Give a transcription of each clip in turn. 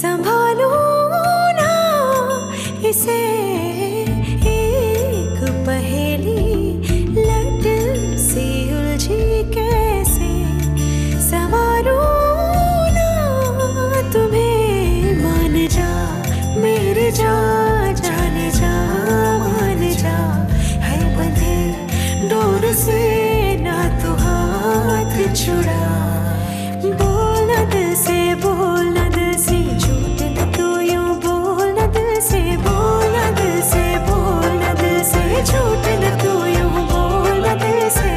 संभालूं ना इसे एक पहेली लट सी उलझी कैसे संवारूं ना तुम्हें मान जा मेरे जा जाने जा मान जा है बंधे डोर से ना तू हाथ छुड़ा बोल न दिल से बोल न दिल से झूठ न तू यूं बोल न दिल से बोल न दिल से बोल न दिल से झूठ न तू यूं बोल न दिल से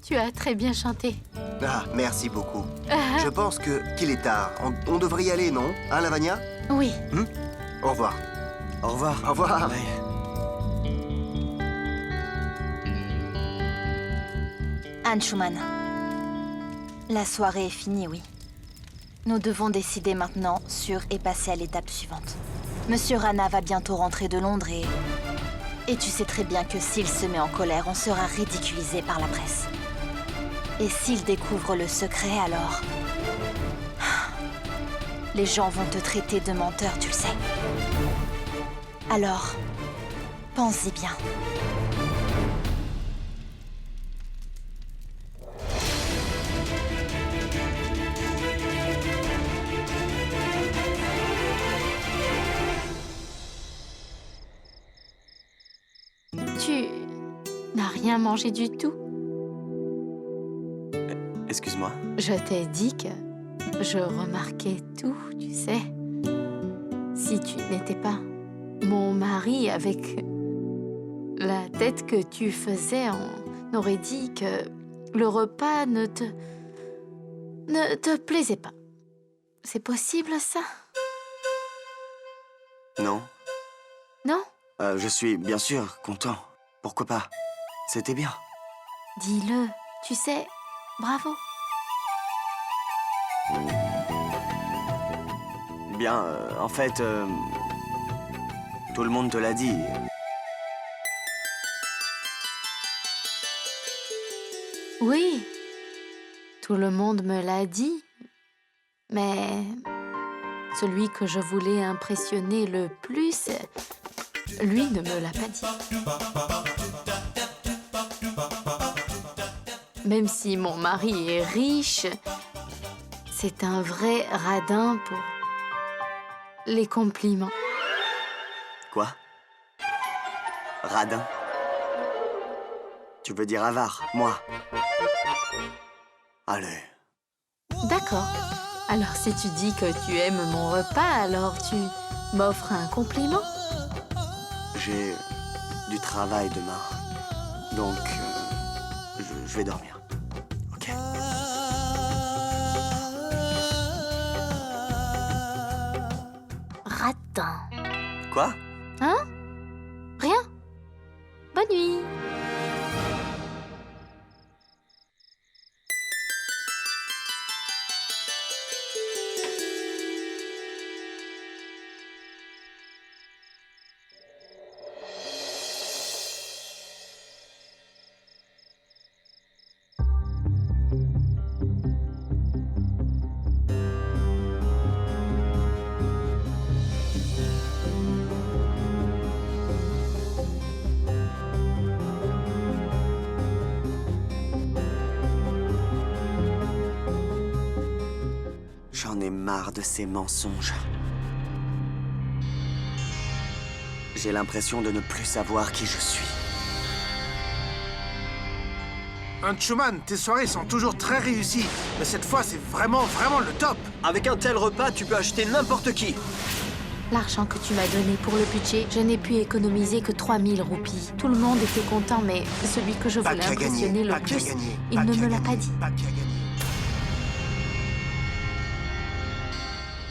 Tu as très bien chanté. Ah, merci beaucoup. Je pense qu'il est tard. On devrait y aller, non? Hein, Lavagna? Oui. Au revoir. Au revoir. Au revoir. Ouais. Anne Schumann. La soirée est finie, oui. Nous devons décider maintenant sur et passer à l'étape suivante. Monsieur Rana va bientôt rentrer de Londres et tu sais très bien que s'il se met en colère, on sera ridiculisé par la presse. Et s'il découvre le secret, alors... Les gens vont te traiter de menteur, tu le sais. Alors, pense-y bien. Tu n'as rien mangé du tout. Excuse-moi. Je t'ai dit que je remarquais tout, tu sais. Si tu n'étais pas mon mari, avec la tête que tu faisais, on aurait dit que le repas ne te plaisait pas. C'est possible, ça? Non. Non? Je suis bien sûr content. Pourquoi pas? C'était bien. Dis-le, tu sais, bravo. Bien, en fait, tout le monde te l'a dit. Oui, tout le monde me l'a dit, mais celui que je voulais impressionner le plus, lui ne me l'a pas dit. Même si mon mari est riche, c'est un vrai radin pour les compliments. Quoi? Radin? Tu veux dire avare, moi? Allez. D'accord. Alors si tu dis que tu aimes mon repas, alors tu m'offres un compliment? J'ai du travail demain. Donc, je vais dormir. Ok? Radin. Quoi? Hein? Rien? Bonne nuit. J'en ai marre de ces mensonges. J'ai l'impression de ne plus savoir qui je suis. Aunt Schumann, tes soirées sont toujours très réussies. Mais cette fois, c'est vraiment le top. Avec un tel repas, tu peux acheter n'importe qui. L'argent que tu m'as donné pour le budget, je n'ai pu économiser que 3000 roupies. Tout le monde était content, mais celui que je voulais impressionner le plus, il ne me l'a pas dit.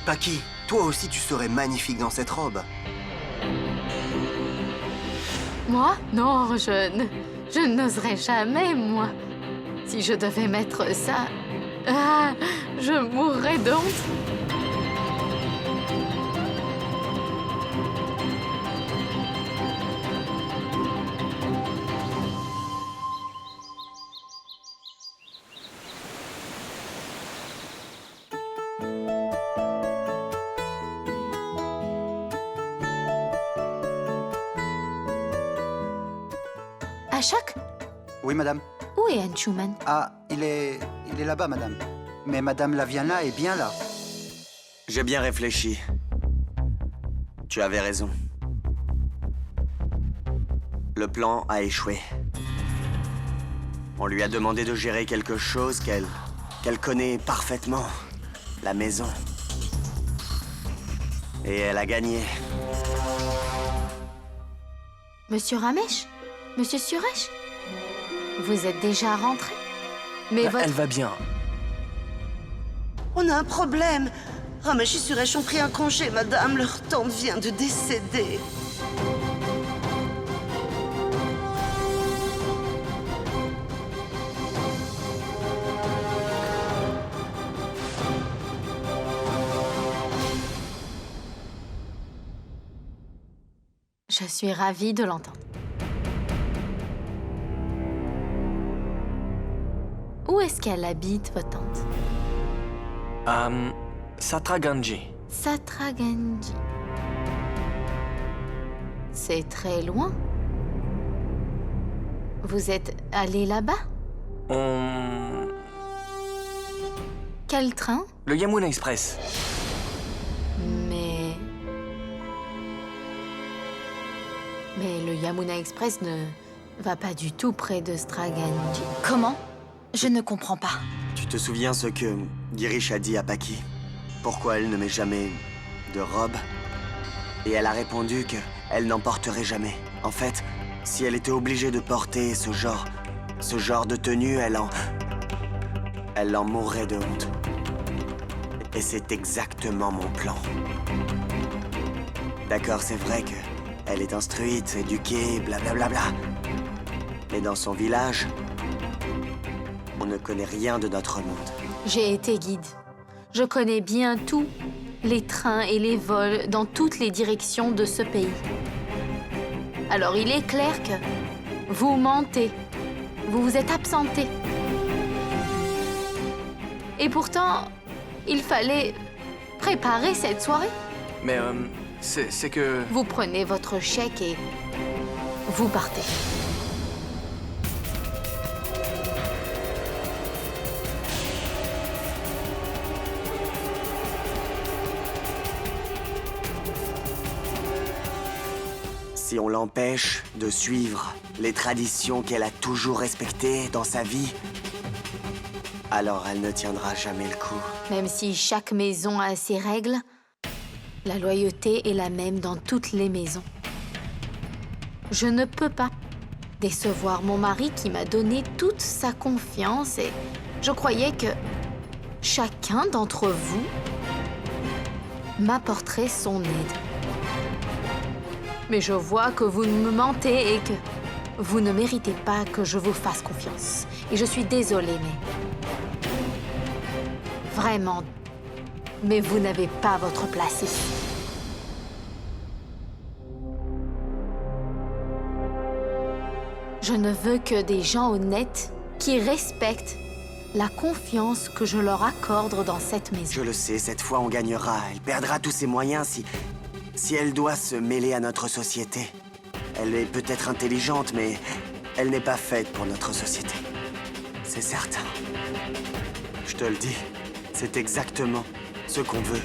Paki, toi aussi tu serais magnifique dans cette robe. Moi? Non, je n'oserais jamais, moi. Si je devais mettre ça, je mourrais d'honte. Ashok? Oui, madame. Où est Anshuman? Ah, il est là-bas, madame. Mais madame Laviana est bien là. J'ai bien réfléchi. Tu avais raison. Le plan a échoué. On lui a demandé de gérer quelque chose qu'elle connaît parfaitement. La maison. Et elle a gagné. Monsieur Ramesh? Monsieur Suresh? Vous êtes déjà rentré? Mais votre... Elle va bien. On a un problème. Ramesh et Suresh ont pris un congé, madame. Leur tante vient de décéder. Je suis ravie de l'entendre. Où est-ce qu'elle habite, votre tante? Satraganji. Satraganji. C'est très loin. Vous êtes allé là-bas? Quel train? Le Yamuna Express. Mais le Yamuna Express ne va pas du tout près de Satraganji. Comment? Je ne comprends pas. Tu te souviens ce que Girish a dit à Paki? Pourquoi elle ne met jamais de robe? Et elle a répondu que elle n'en porterait jamais. En fait, si elle était obligée de porter ce genre de tenue, elle en mourrait de honte. Et c'est exactement mon plan. D'accord, c'est vrai que elle est instruite, éduquée, blablabla. Mais dans son village, on ne connaît rien de notre monde. J'ai été guide. Je connais bien tous les trains et les vols dans toutes les directions de ce pays. Alors il est clair que vous mentez. Vous vous êtes absenté. Et pourtant, il fallait préparer cette soirée. Mais c'est que... Vous prenez votre chèque et vous partez. Si on l'empêche de suivre les traditions qu'elle a toujours respectées dans sa vie, alors elle ne tiendra jamais le coup. Même si chaque maison a ses règles, la loyauté est la même dans toutes les maisons. Je ne peux pas décevoir mon mari qui m'a donné toute sa confiance et je croyais que chacun d'entre vous m'apporterait son aide. Mais je vois que vous me mentez et que vous ne méritez pas que je vous fasse confiance. Et je suis désolée, mais... Vraiment. Mais vous n'avez pas votre place ici. Je ne veux que des gens honnêtes qui respectent la confiance que je leur accorde dans cette maison. Je le sais, cette fois on gagnera. Elle perdra tous ses moyens si elle doit se mêler à notre société. Elle est peut-être intelligente, mais elle n'est pas faite pour notre société. C'est certain. Je te le dis, c'est exactement ce qu'on veut.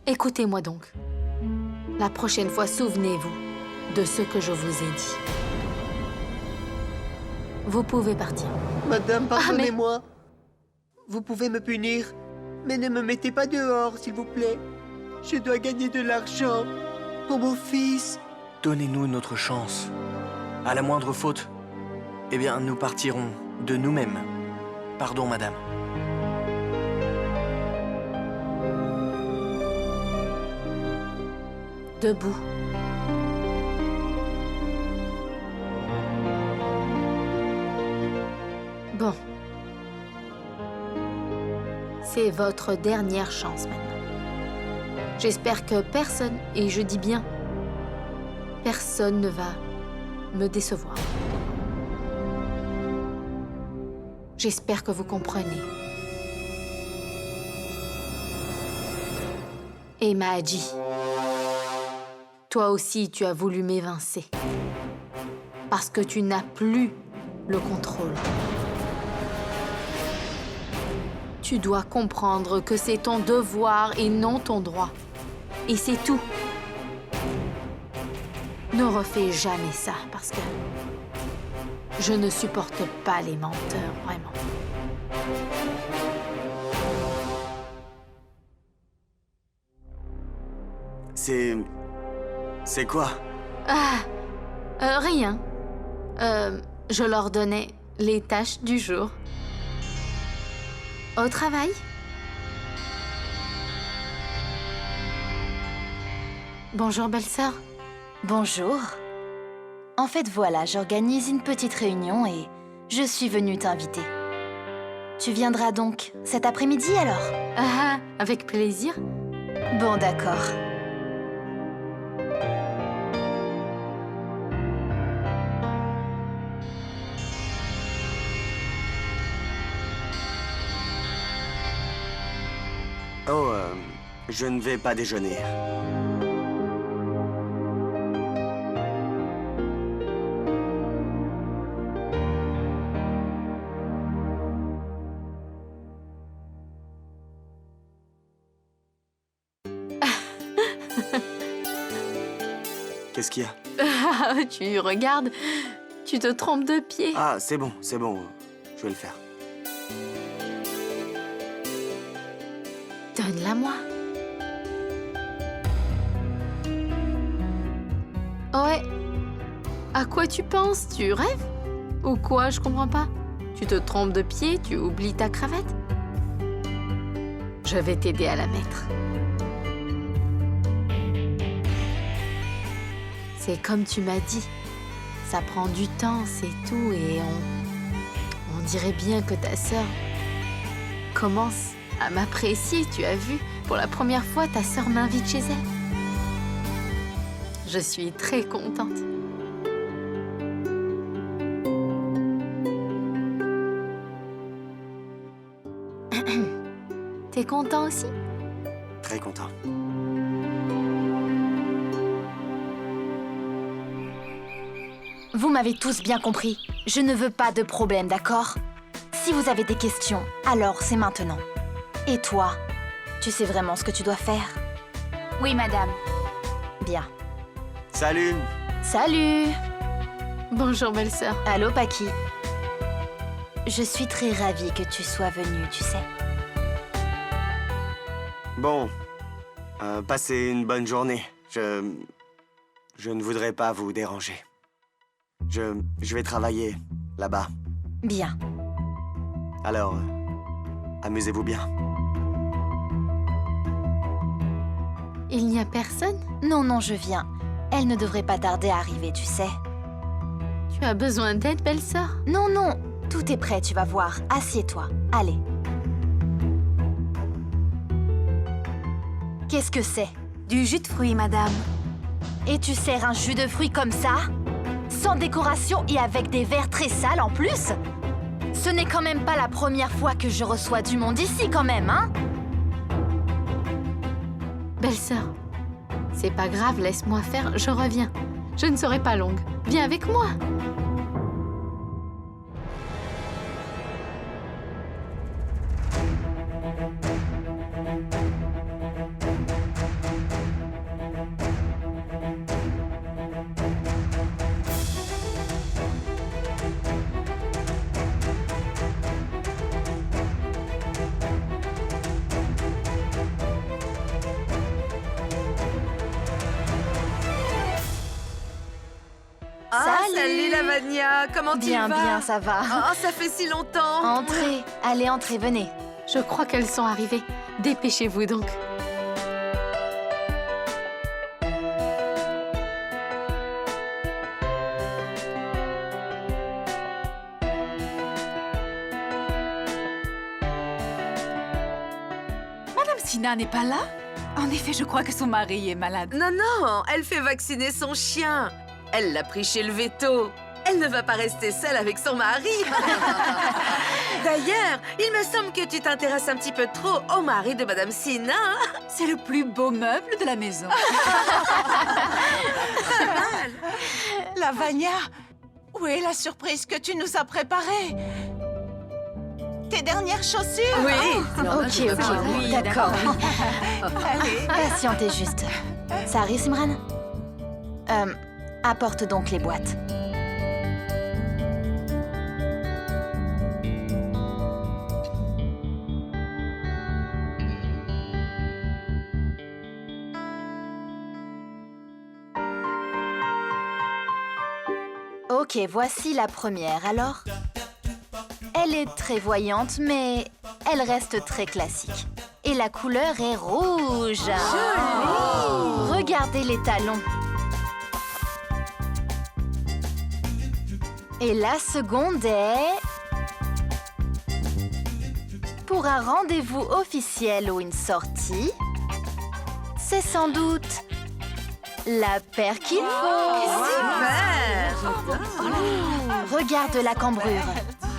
Écoutez-moi donc. La prochaine fois, souvenez-vous de ce que je vous ai dit. Vous pouvez partir. Madame, pardonnez-moi. Vous pouvez me punir, mais ne me mettez pas dehors, s'il vous plaît. Je dois gagner de l'argent pour mon fils. Donnez-nous une autre chance. À la moindre faute, eh bien, nous partirons de nous-mêmes. Pardon, madame. Debout. Bon. C'est votre dernière chance maintenant. J'espère que personne, et je dis bien, personne ne va me décevoir. J'espère que vous comprenez. Et Maji, Toi aussi, tu as voulu m'évincer. Parce que tu n'as plus le contrôle. Tu dois comprendre que c'est ton devoir et non ton droit. Et c'est tout. Ne refais jamais ça, parce que je ne supporte pas les menteurs, vraiment. C'est quoi? Rien. Je leur donnais les tâches du jour. Au travail? Bonjour, belle-sœur. Bonjour. En fait, voilà, j'organise une petite réunion et je suis venue t'inviter. Tu viendras donc cet après-midi alors? Ah, avec plaisir. Bon, d'accord. Oh, je ne vais pas déjeuner. Qu'est-ce qu'il y a? Ah, tu regardes, tu te trompes de pied. Ah, c'est bon, je vais le faire. Donne-la-moi. Ouais. À quoi tu penses? Tu rêves? Ou quoi? Je comprends pas. Tu te trompes de pied? Tu oublies ta cravate? Je vais t'aider à la mettre. C'est comme tu m'as dit. Ça prend du temps, c'est tout, et on dirait bien que ta sœur commence à m'apprécier, tu as vu. Pour la première fois, ta sœur m'invite chez elle. Je suis très contente. T'es content aussi? Très content. Vous m'avez tous bien compris. Je ne veux pas de problème, d'accord? Si vous avez des questions, alors c'est maintenant. Et toi, tu sais vraiment ce que tu dois faire? Oui, madame. Bien. Salut! Salut! Bonjour, belle-sœur. Allô, Paki. Je suis très ravie que tu sois venue, tu sais. Bon, passez une bonne journée. Je ne voudrais pas vous déranger. Je vais travailler là-bas. Bien. Alors, amusez-vous bien. Il n'y a personne? Non, je viens. Elle ne devrait pas tarder à arriver, tu sais. Tu as besoin d'aide, belle-sœur? Non, tout est prêt, tu vas voir. Assieds-toi. Allez. Qu'est-ce que c'est? Du jus de fruits, madame. Et tu sers un jus de fruits comme ça? Sans décoration et avec des verres très sales en plus? Ce n'est quand même pas la première fois que je reçois du monde ici quand même, hein? Belle-sœur, c'est pas grave, laisse-moi faire, je reviens. Je ne serai pas longue. Viens avec moi. Salut Lavania, comment tu vas? Bien, ça va. Oh, ça fait si longtemps. Entrez, allez, entrez, venez. Je crois qu'elles sont arrivées. Dépêchez-vous donc. Madame Sina n'est pas là? En effet, je crois que son mari est malade. Non, elle fait vacciner son chien. Elle l'a pris chez le veto. Elle ne va pas rester seule avec son mari. D'ailleurs, il me semble que tu t'intéresses un petit peu trop au mari de Madame Sina. C'est le plus beau meuble de la maison. Lavagna, où est la surprise que tu nous as préparée? Tes dernières chaussures? Oui. Ok, Oui, d'accord. Allez. Patientez juste. Ça arrive, Simran? Apporte donc les boîtes. Ok, voici la première, alors. Elle est très voyante, mais elle reste très classique. Et la couleur est rouge. Jolie! Regardez les talons. Et la seconde est... Pour un rendez-vous officiel ou une sortie, c'est sans doute la paire qu'il faut. Super. Regarde la cambrure.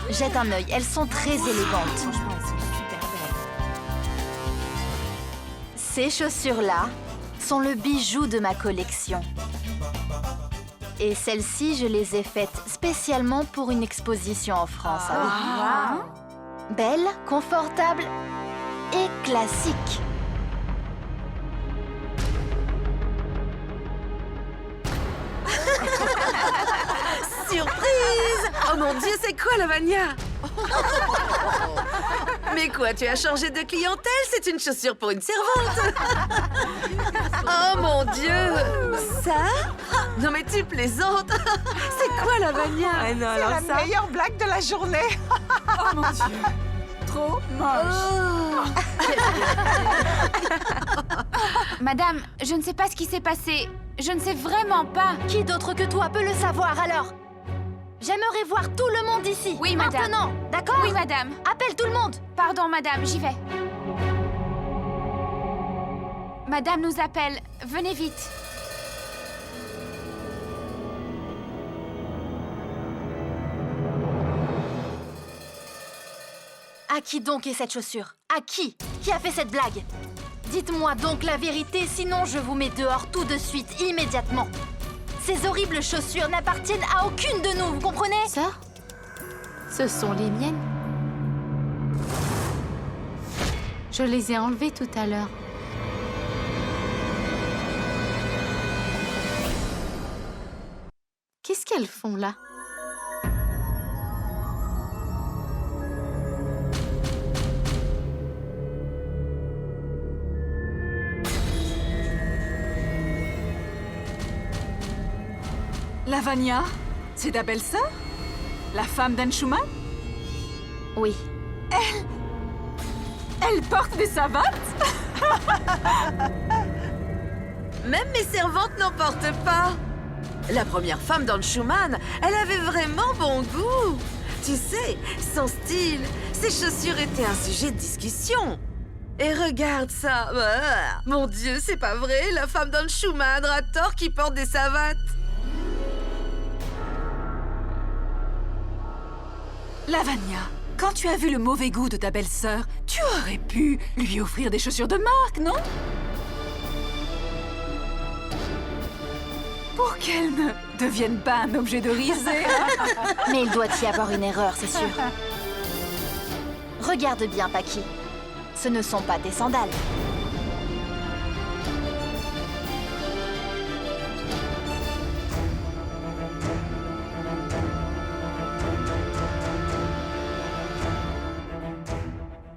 Jette un œil, elles sont très élégantes. Ces chaussures-là sont le bijou de ma collection. Et celles-ci, je les ai faites spécialement pour une exposition en France. Ah oui. Belles, confortables et classiques. Surprise! Oh mon Dieu, c'est quoi, Lavagna? Mais quoi, tu as changé de clientèle? C'est une chaussure pour une servante. Oh mon Dieu! Ça? Non mais tu plaisantes. C'est quoi, Lavagna? C'est la meilleure blague de la journée. Oh mon Dieu. Trop moche. Madame, je ne sais pas ce qui s'est passé. Je ne sais vraiment pas. Qui d'autre que toi peut le savoir alors? J'aimerais voir tout le monde ici. Oui, madame. Maintenant, d'accord? Oui, madame. Appelle tout le monde. Pardon, madame, j'y vais. Madame nous appelle. Venez vite. À qui donc est cette chaussure? À qui? Qui a fait cette blague? Dites-moi donc la vérité, sinon je vous mets dehors tout de suite, immédiatement. Ces horribles chaussures n'appartiennent à aucune de nous, vous comprenez? Ça, ce sont les miennes. Je les ai enlevées tout à l'heure. Qu'est-ce qu'elles font là? Lavagna, c'est ta belle-sœur? La femme d'Anshuman? Oui. Elle porte des savates? Même mes servantes n'en portent pas. La première femme dans le Schumann, elle avait vraiment bon goût. Tu sais, son style, ses chaussures étaient un sujet de discussion. Et regarde ça. Ah, mon Dieu, c'est pas vrai, la femme dans le Schumann a tort qui porte des savates. Lavagna, quand tu as vu le mauvais goût de ta belle-sœur, tu aurais pu lui offrir des chaussures de marque, non? Pour qu'elle ne devienne pas un objet de risée. Mais il doit y avoir une erreur, c'est sûr. Regarde bien, Paki. Ce ne sont pas tes sandales.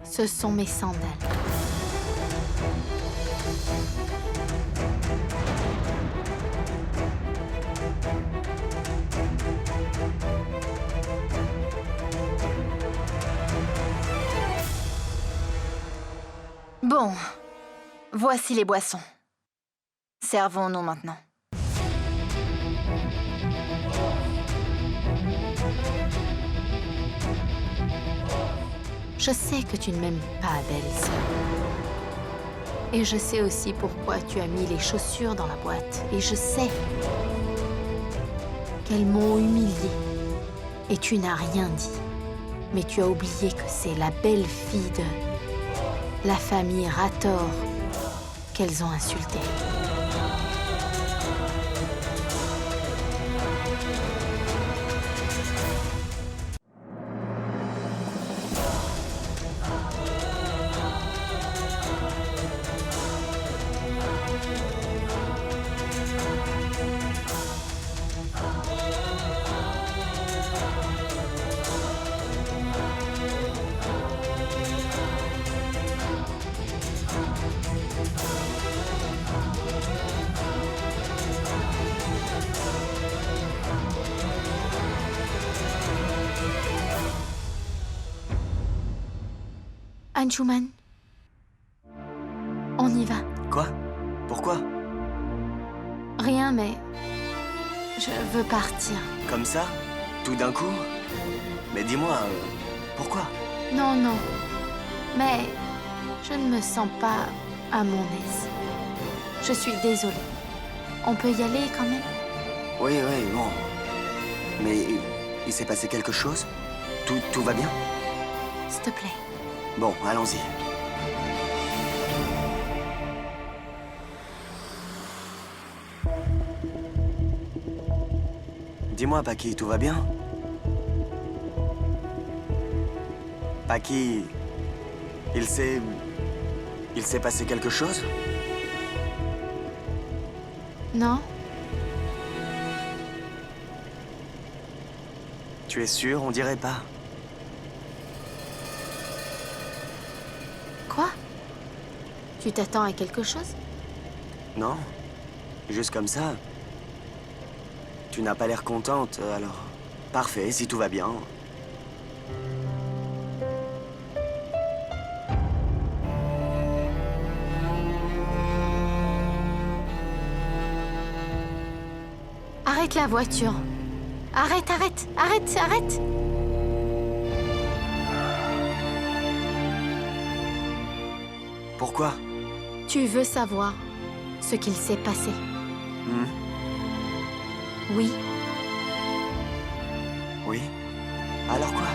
Ce sont mes sandales. Bon, voici les boissons. Servons-nous maintenant. Je sais que tu ne m'aimes pas, belle-sœur. Et je sais aussi pourquoi tu as mis les chaussures dans la boîte. Et je sais qu'elles m'ont humiliée. Et tu n'as rien dit. Mais tu as oublié que c'est la belle-fille de la famille Rator qu'elles ont insultée. Anshuman, on y va. Quoi? Pourquoi? Rien, mais je veux partir. Comme ça? Tout d'un coup? Mais dis-moi, pourquoi? Non, non. Mais je ne me sens pas à mon aise. Je suis désolée. On peut y aller quand même? Oui, bon. Mais il s'est passé quelque chose? Tout va bien? S'il te plaît. Bon, allons-y. Dis-moi, Paki, tout va bien? Paki, il s'est passé quelque chose? Non? Tu es sûr? On dirait pas. Quoi? Tu t'attends à quelque chose? Non? Juste comme ça? Tu n'as pas l'air contente, alors... Parfait, si tout va bien. Arrête la voiture. Arrête, arrête, arrête, arrête. Pourquoi? Tu veux savoir ce qu'il s'est passé? Oui. Oui? Alors quoi?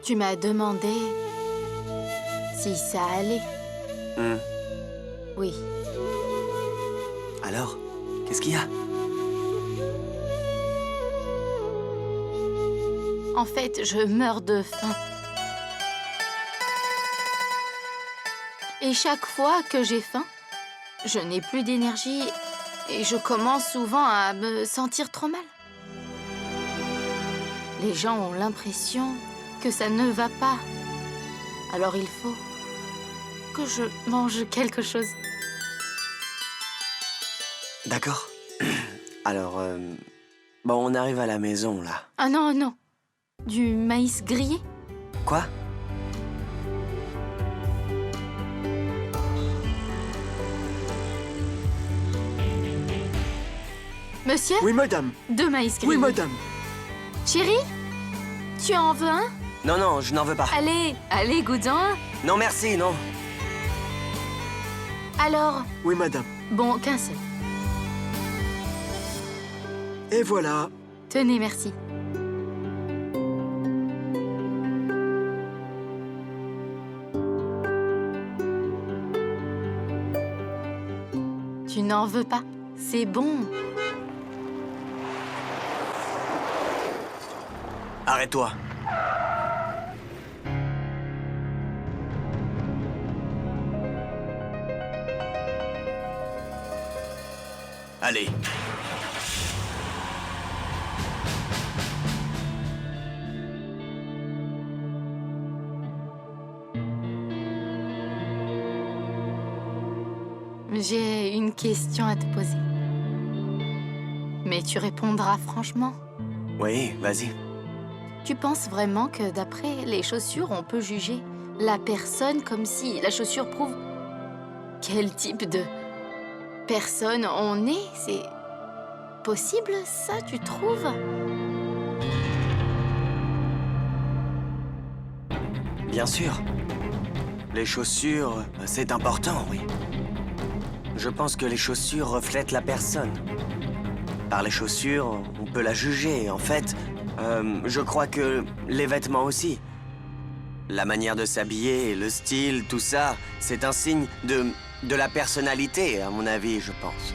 Tu m'as demandé si ça allait. Oui. Alors? Qu'est-ce qu'il y a? En fait, je meurs de faim. Et chaque fois que j'ai faim, je n'ai plus d'énergie et je commence souvent à me sentir trop mal. Les gens ont l'impression que ça ne va pas. Alors il faut que je mange quelque chose. D'accord. Alors, bon, on arrive à la maison, là. Ah non, non. Du maïs grillé? Quoi? Monsieur? Oui, madame. 2 maïs grillés. Oui, madame. Chérie? Tu en veux un? Non, non, je n'en veux pas. Allez, allez, goûte-en un. Non, merci, non. Alors? Oui, madame. Bon, qu'un seul. Et voilà. Tenez, merci. Tu n'en veux pas? C'est bon. Arrête-toi. Allez. J'ai une question à te poser. Mais tu répondras franchement. Oui, vas-y. Tu penses vraiment que d'après les chaussures, on peut juger la personne comme si la chaussure prouve quel type de personne on est? C'est possible, ça, tu trouves? Bien sûr. Les chaussures, c'est important, oui. Je pense que les chaussures reflètent la personne. Par les chaussures, on peut la juger. En fait, je crois que les vêtements aussi. La manière de s'habiller, le style, tout ça, c'est un signe de la personnalité, à mon avis, je pense.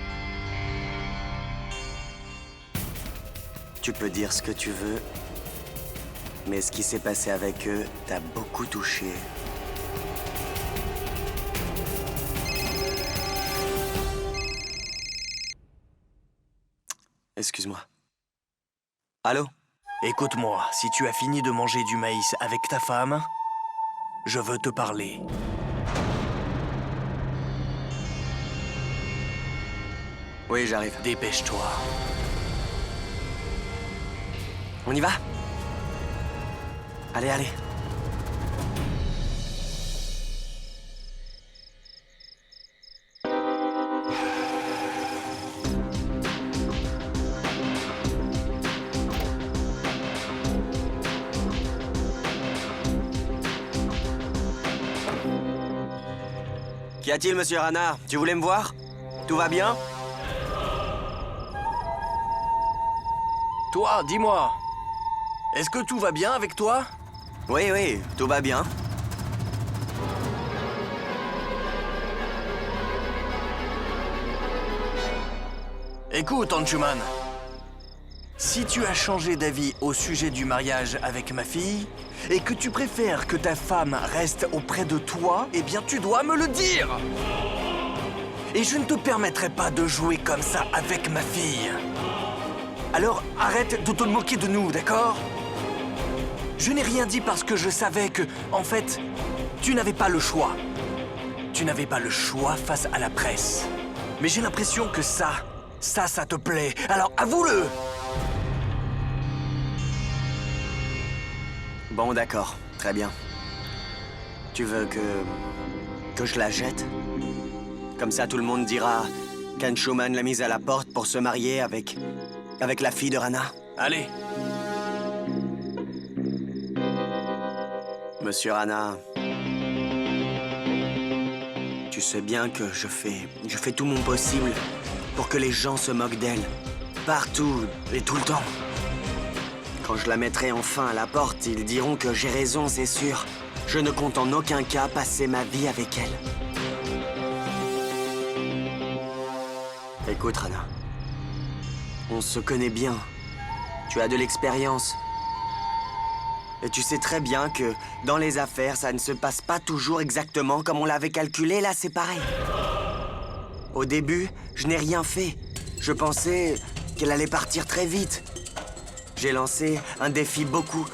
Tu peux dire ce que tu veux, mais ce qui s'est passé avec eux t'a beaucoup touché. Excuse-moi. Allô? Écoute-moi, si tu as fini de manger du maïs avec ta femme, je veux te parler. Oui, j'arrive. Dépêche-toi. On y va? Allez, allez. Qu'y a-t-il, monsieur Rana? Tu voulais me voir? Tout va bien? Toi, dis-moi, est-ce que tout va bien avec toi? Oui, oui, tout va bien. Écoute, Anshuman, si tu as changé d'avis au sujet du mariage avec ma fille, et que tu préfères que ta femme reste auprès de toi, eh bien tu dois me le dire! Et je ne te permettrai pas de jouer comme ça avec ma fille. Alors arrête de te moquer de nous, d'accord? Je n'ai rien dit parce que je savais que, en fait, tu n'avais pas le choix. Tu n'avais pas le choix face à la presse. Mais j'ai l'impression que ça te plaît. Alors avoue-le! Bon, d'accord. Très bien. Tu veux que je la jette? Comme ça, tout le monde dira qu'Anshuman l'a mise à la porte pour se marier avec la fille de Rana. Allez. Monsieur Rana, tu sais bien que je fais tout mon possible pour que les gens se moquent d'elle. Partout et tout le temps. Quand je la mettrai enfin à la porte, ils diront que j'ai raison, c'est sûr. Je ne compte en aucun cas passer ma vie avec elle. Écoute, Rana. On se connaît bien. Tu as de l'expérience. Et tu sais très bien que dans les affaires, ça ne se passe pas toujours exactement comme on l'avait calculé. Là, c'est pareil. Au début, je n'ai rien fait. Je pensais qu'elle allait partir très vite. J'ai lancé un défi beaucoup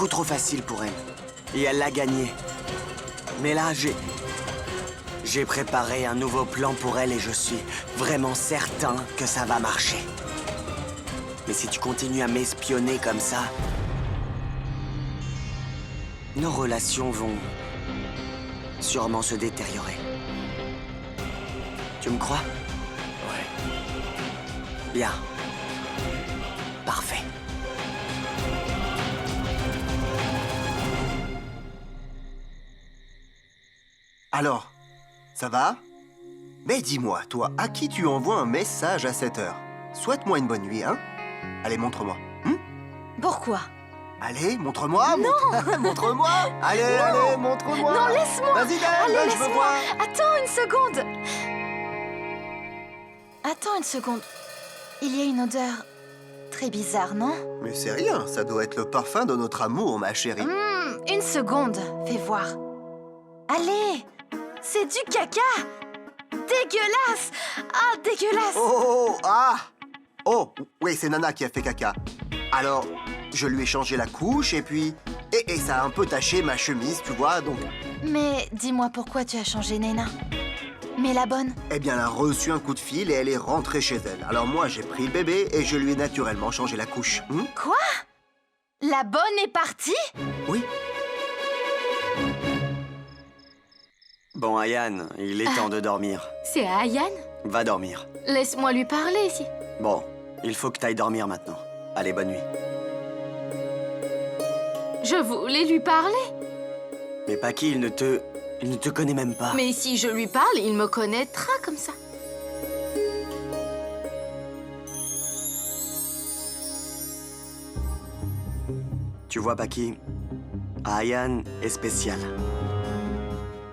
trop facile pour elle. Et elle l'a gagné. Mais là, j'ai préparé un nouveau plan pour elle et je suis vraiment certain que ça va marcher. Mais si tu continues à m'espionner comme ça, nos relations vont sûrement se détériorer. Tu me crois? Ouais. Bien. Parfait. Alors, ça va? Mais dis-moi, toi, à qui tu envoies un message à cette heure? Souhaite-moi une bonne nuit, hein? Allez, montre-moi. Pourquoi? Allez, montre-moi. Non. Montre-moi. Allez, Non. allez, montre-moi. Non, laisse-moi. Vas-y, Allez, donne, je veux laisse-moi. voir. Attends une seconde. Attends une seconde. Il y a une odeur très bizarre, non? Mais c'est rien, ça doit être le parfum de notre amour, ma chérie. Une seconde, fais voir. Allez, c'est du caca. Dégueulasse. Ah, dégueulasse. Oh, oui, c'est Nana qui a fait caca. Alors, je lui ai changé la couche et puis... Et ça a un peu taché ma chemise, tu vois, donc... Mais dis-moi pourquoi tu as changé Nena. Mais la bonne? Eh bien, elle a reçu un coup de fil et elle est rentrée chez elle. Alors moi, j'ai pris le bébé et je lui ai naturellement changé la couche. Quoi? La bonne est partie? Oui. Bon, Ayan, il est temps de dormir. C'est à Ayan? Va dormir. Laisse-moi lui parler, si. Bon, il faut que t'ailles dormir maintenant. Allez, bonne nuit. Je voulais lui parler. Mais Paki, il ne te connaît même pas. Mais si je lui parle, il me connaîtra comme ça. Tu vois, Paki, Ayan est spécial.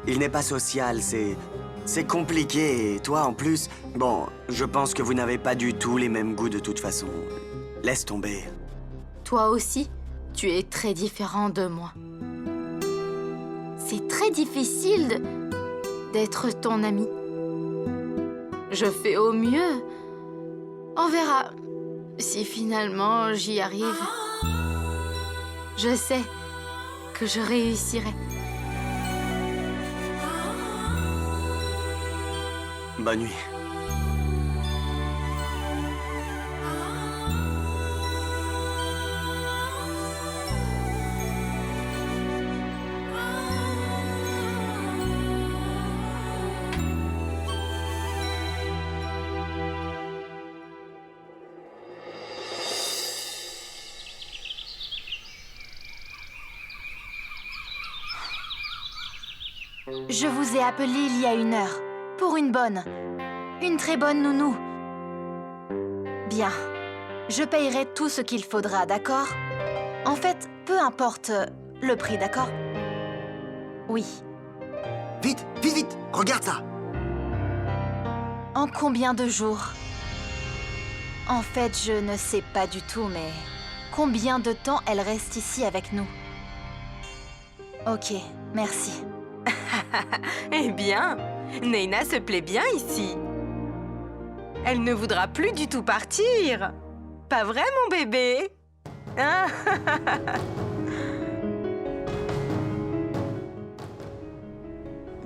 Il n'est pas social, c'est compliqué. Et toi, en plus, bon, je pense que vous n'avez pas du tout les mêmes goûts de toute façon. Laisse tomber. Toi aussi, tu es très différent de moi. C'est très difficile d'être ton ami. Je fais au mieux. On verra si finalement j'y arrive. Je sais que je réussirai. Bonne nuit. Je vous ai appelé il y a 1 heure. Pour une très bonne nounou. Bien. Je payerai tout ce qu'il faudra, d'accord? En fait, peu importe le prix, d'accord? Oui. Vite, vite, vite! Regarde ça! En combien de jours? En fait, je ne sais pas du tout, mais... Combien de temps elle reste ici avec nous? Ok, merci. Eh bien, Neyna se plaît bien ici. Elle ne voudra plus du tout partir. Pas vrai, mon bébé? Hein?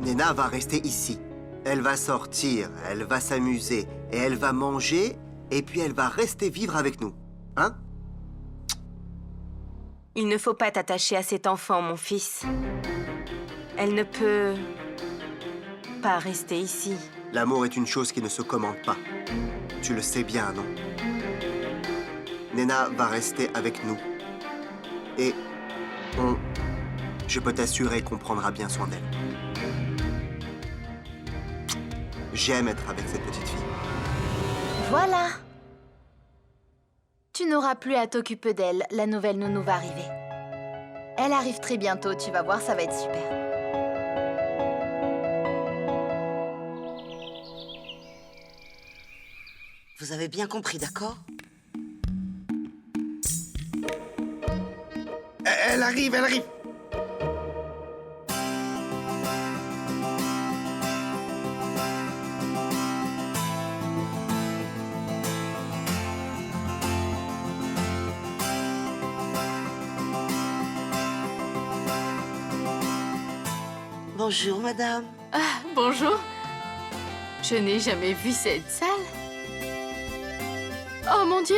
Neyna va rester ici. Elle va sortir, elle va s'amuser, et elle va manger, et puis elle va rester vivre avec nous. Hein? Il ne faut pas t'attacher à cet enfant, mon fils. Elle ne peut pas rester ici. L'amour est une chose qui ne se commande pas. Tu le sais bien, non? Neyna va rester avec nous. Et je peux t'assurer qu'on prendra bien soin d'elle. J'aime être avec cette petite fille. Voilà. Tu n'auras plus à t'occuper d'elle, la nouvelle nounou va arriver. Elle arrive très bientôt, tu vas voir, ça va être super. Vous avez bien compris, d'accord? Elle arrive, elle arrive. Bonjour, madame. Ah, bonjour. Je n'ai jamais vu cette salle. Oh mon Dieu!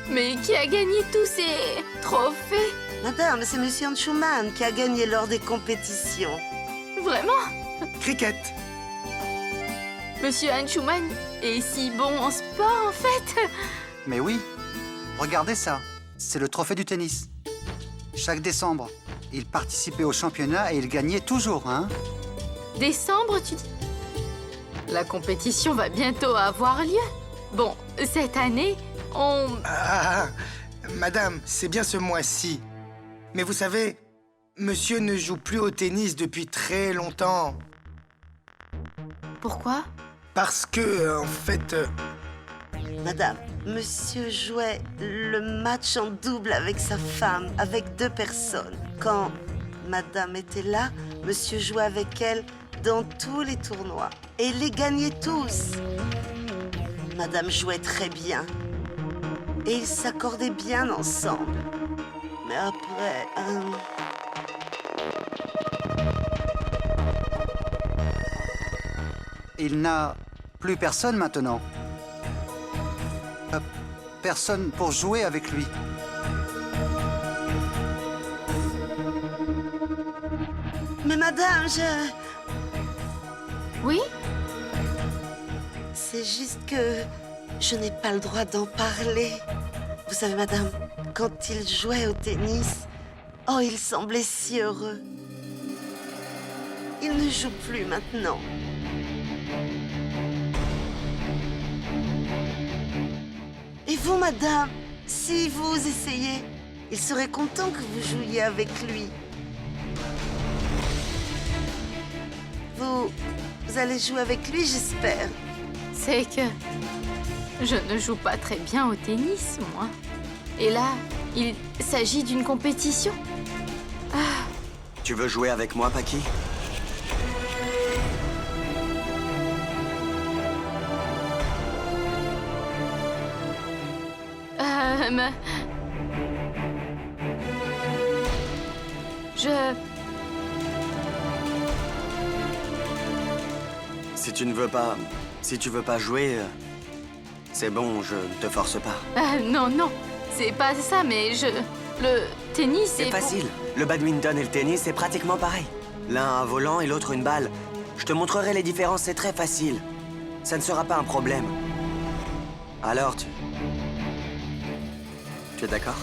Mais qui a gagné tous ces trophées? Madame, c'est Monsieur Anschumann qui a gagné lors des compétitions. Vraiment? Cricket. Monsieur Anschumann est si bon en sport, en fait. Mais oui, regardez ça. C'est le trophée du tennis. Chaque décembre, il participait au championnat et il gagnait toujours, hein? Décembre, tu dis? La compétition va bientôt avoir lieu. Bon, cette année, Madame, c'est bien ce mois-ci. Mais vous savez, monsieur ne joue plus au tennis depuis très longtemps. Pourquoi? Parce que, en fait... Madame, monsieur jouait le match en double avec sa femme, avec 2 personnes. Quand madame était là, monsieur jouait avec elle dans tous les tournois. Et il les gagnait tous. Madame jouait très bien. Et ils s'accordaient bien ensemble. Mais après... Il n'a plus personne maintenant. Personne pour jouer avec lui. Mais madame, Oui? C'est juste que je n'ai pas le droit d'en parler. Vous savez, madame, quand il jouait au tennis, oh, il semblait si heureux. Il ne joue plus maintenant. Et vous, madame, si vous essayez, il serait content que vous jouiez avec lui. Vous allez jouer avec lui, j'espère. C'est que je ne joue pas très bien au tennis, moi. Et là, il s'agit d'une compétition. Tu veux jouer avec moi, Paki? Mais... Si tu veux pas jouer, c'est bon, je ne te force pas. non, non, c'est pas ça, mais le tennis, c'est facile. Le badminton et le tennis, c'est pratiquement pareil. L'un a un volant et l'autre une balle. Je te montrerai les différences, c'est très facile. Ça ne sera pas un problème. Alors, tu es d'accord?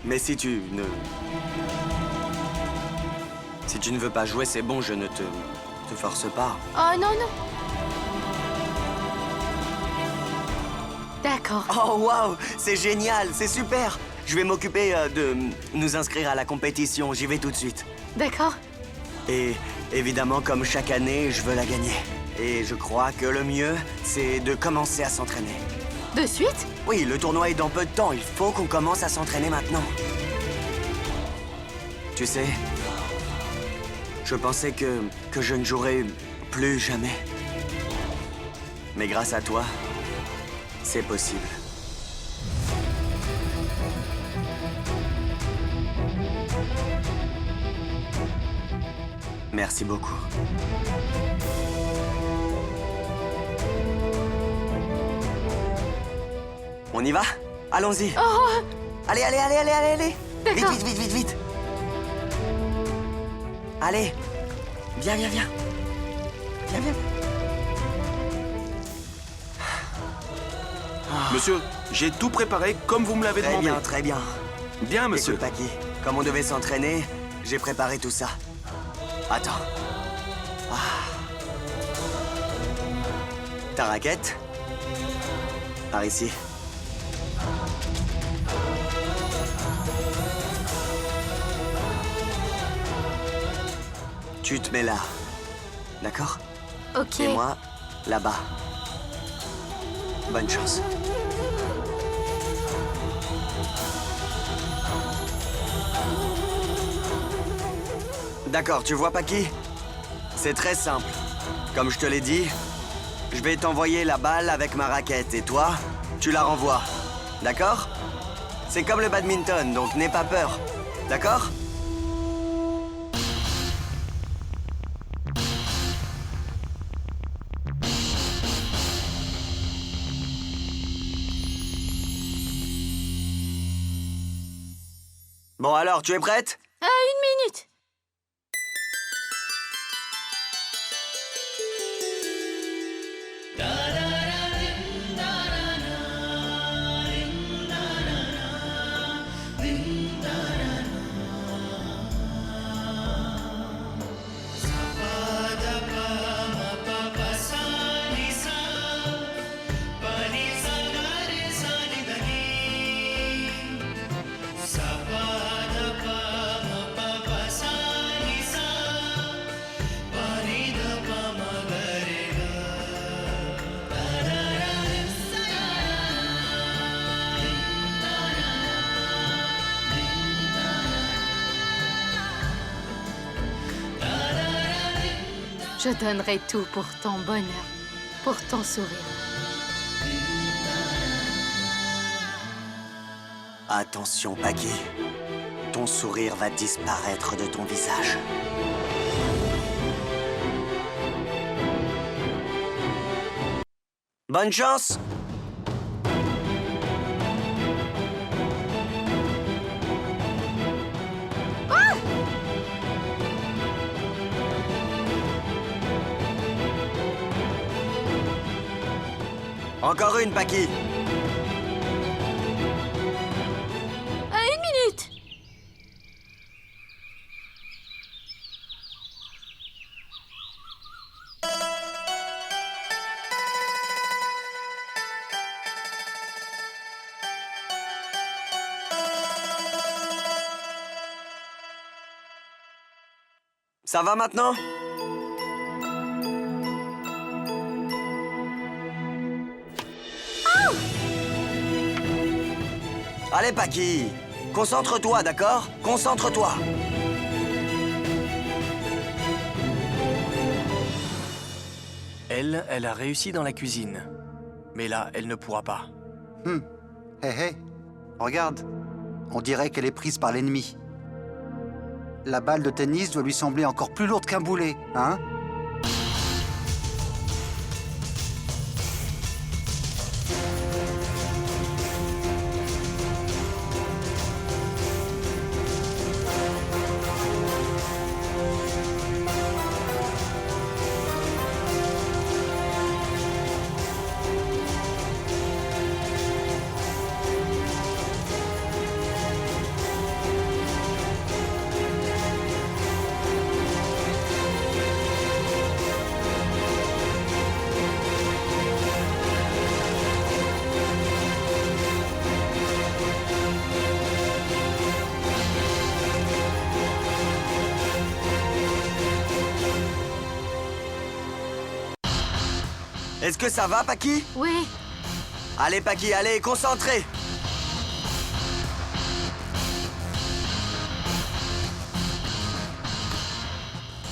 Mais si tu ne veux pas jouer, c'est bon, je ne te force pas. Oh non, non. D'accord. Oh waouh, c'est génial, c'est super. Je vais m'occuper de nous inscrire à la compétition, j'y vais tout de suite. D'accord. Et évidemment, comme chaque année, je veux la gagner. Et je crois que le mieux, c'est de commencer à s'entraîner. De suite? Oui, le tournoi est dans peu de temps. Il faut qu'on commence à s'entraîner maintenant. Tu sais, je pensais que je ne jouerais plus jamais. Mais grâce à toi, c'est possible. Merci beaucoup. On y va? Allons-y. Oh. Allez, allez, allez, allez, allez, allez. Vite, D'accord. vite, vite, vite, vite. Allez. Viens, viens, viens. Viens, viens. Monsieur, j'ai tout préparé comme vous me l'avez demandé. Très bien, très bien. Bien, monsieur. Écoute, Paki, comme on devait s'entraîner, j'ai préparé tout ça. Attends. Ta raquette? Par ici. Tu te mets là. D'accord? Ok. Et moi, là-bas. Bonne chance. D'accord, tu vois, Paki? C'est très simple. Comme je te l'ai dit, je vais t'envoyer la balle avec ma raquette et toi, tu la renvoies. D'accord? C'est comme le badminton, donc n'aie pas peur. D'accord? Bon alors, tu es prête? Une minute. Je donnerai tout pour ton bonheur, pour ton sourire. Attention, Paki. Ton sourire va disparaître de ton visage. Bonne chance! Encore une, Paki. Ça va maintenant? Allez, Paki, concentre-toi, d'accord? Concentre-toi. Elle a réussi dans la cuisine. Mais là, elle ne pourra pas. Hé, hé, regarde. On dirait qu'elle est prise par l'ennemi. La balle de tennis doit lui sembler encore plus lourde qu'un boulet, hein? Est-ce que ça va, Paki? Oui. Allez, Paki, allez, concentré.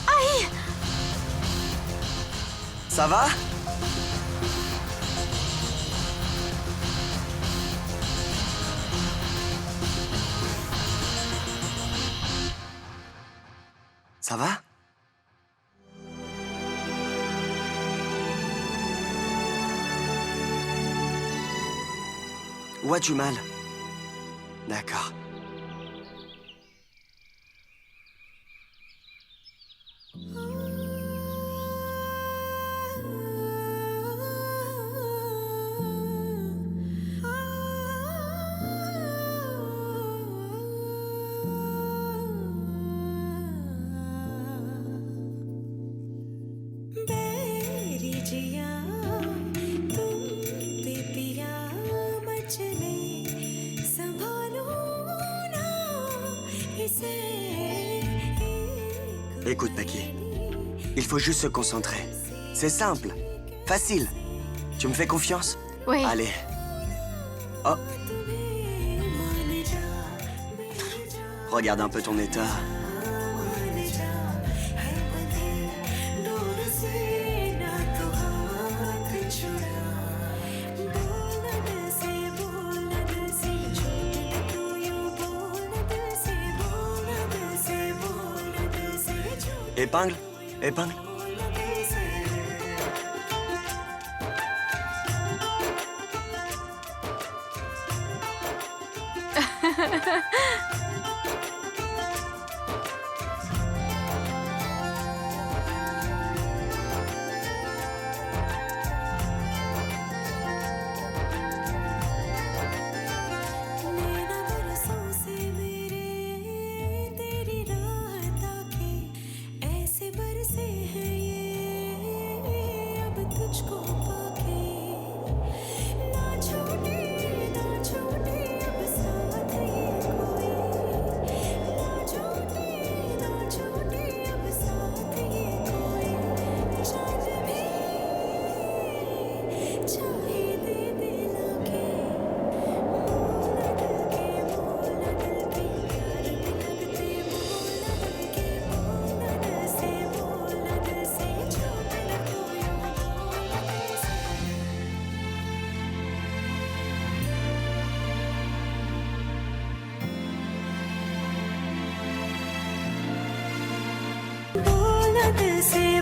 Aïe! Ça va? Ça va? Où as-tu mal? D'accord. Écoute, Paki, il faut juste se concentrer. C'est simple, facile. Tu me fais confiance? Oui. Allez. Oh. Regarde un peu ton état. Épingle? Épingle? दिल से